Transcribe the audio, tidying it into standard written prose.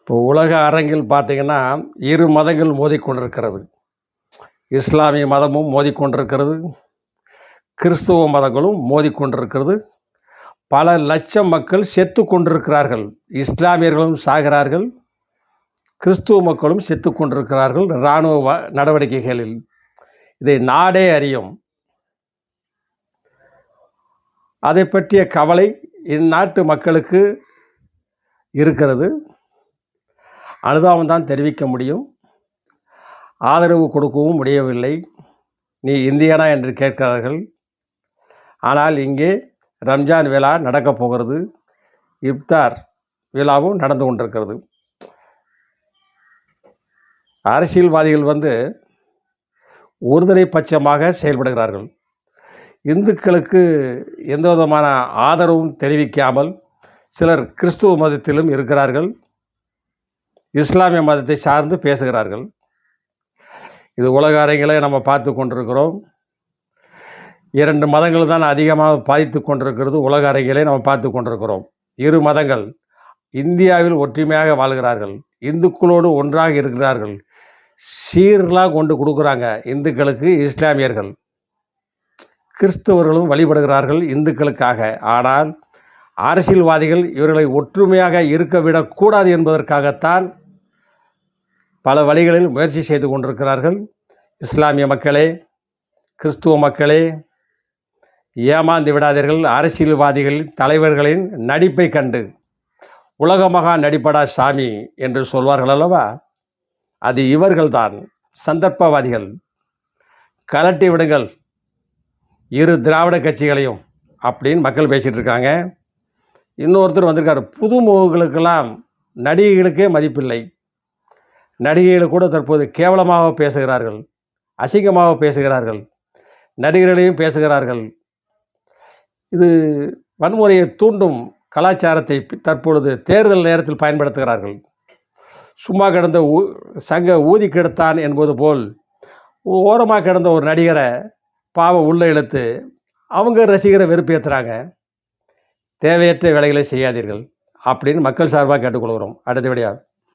இப்போ உலக அரங்கில் பார்த்தீங்கன்னா, இரு மதங்கள் மோதிக்கொண்டிருக்கிறது. இஸ்லாமிய மதமும் மோதிக்கொண்டிருக்கிறது. கிறிஸ்துவ மதங்களும் மோதிக்கொண்டிருக்கிறது. பல லட்சம் மக்கள் செத்து கொண்டிருக்கிறார்கள். இஸ்லாமியர்களும் சாகிறார்கள். கிறிஸ்துவ மக்களும் செத்து கொண்டிருக்கிறார்கள் இராணுவ நடவடிக்கைகளில். இதை நாடே அறியும். அதை பற்றிய கவலை இந்நாட்டு மக்களுக்கு இருக்கிறது. அனுதாபம் தான் தெரிவிக்க முடியும். ஆதரவு கொடுக்கவும் முடியவில்லை. நீ இந்தியனா என்று கேட்கிறார்கள். ஆனால் இங்கே ரம்ஜான் விழா நடக்கப் போகிறது. இப்தார் விழாவும் நடந்து கொண்டிருக்கிறது. அரசியல்வாதிகள் ஒருதலை பட்சமாக செயல்படுகிறார்கள். இந்துக்களுக்கு எந்த விதமான ஆதரவும் தெரிவிக்காமல் சிலர் கிறிஸ்துவ மதத்திலும் இருக்கிறார்கள். இஸ்லாமிய மதத்தை சார்ந்து பேசுகிறார்கள். இது உலக அரங்கிலே நம்ம பார்த்து கொண்டிருக்கிறோம். 2 மதங்கள் தான் அதிகமாக பாதித்து கொண்டிருக்கிறது. உலக அரங்கிலே நம்ம பார்த்து கொண்டிருக்கிறோம். இரு மதங்கள் இந்தியாவில் ஒற்றுமையாக வாழ்கிறார்கள். இந்துக்களோடு ஒன்றாக இருக்கிறார்கள். சீர்லாம் கொண்டு கொடுக்குறாங்க இந்துக்களுக்கு இஸ்லாமியர்கள். கிறிஸ்தவர்களும் வழிபடுகிறார்கள் இந்துக்களுக்காக. ஆனால் அரசியல்வாதிகள் இவர்களை ஒற்றுமையாக இருக்க விடக்கூடாது என்பதற்காகத்தான் பல வழிகளில் முயற்சி செய்து கொண்டிருக்கிறார்கள். இஸ்லாமிய மக்களே, கிறிஸ்துவ மக்களே, ஏமாந்து விடாதீர்கள். அரசியல்வாதிகளின் தலைவர்களின் நடிப்பை கண்டு உலகமகா நடிப்படா சாமி என்று சொல்வார்கள் அல்லவா, அது இவர்கள்தான். சந்தர்ப்பவாதிகள். கலட்டி விடுங்கள் இரு திராவிட கட்சிகளையும் அப்படின்னு மக்கள் பேசிகிட்டு இருக்காங்க. இன்னொருத்தர் வந்திருக்கார். புதுமுகங்களுக்கெல்லாம் நடிகைகளுக்கே மதிப்பில்லை. நடிகைகள் கூட தற்போது கேவலமாக பேசுகிறார்கள், அசிங்கமாக பேசுகிறார்கள், நடிகர்களையும் பேசுகிறார்கள். இது வன்முறையை தூண்டும் கலாச்சாரத்தை தற்பொழுது தேர்தல் நேரத்தில் பயன்படுத்துகிறார்கள். சும்மா கிடந்த சங்க ஊதி கெடுத்தான் என்பது போல் ஓரமாக கிடந்த ஒரு நடிகரை பாவம் உள்ளே இழுத்து அவங்க ரசிகரை வெறுப்பேற்றுறாங்க. தேவையற்ற வேலைகளை செய்யாதீர்கள் அப்படின்னு மக்கள் சார்பாக கேட்டுக்கொள்கிறோம். அடுத்தபடியாக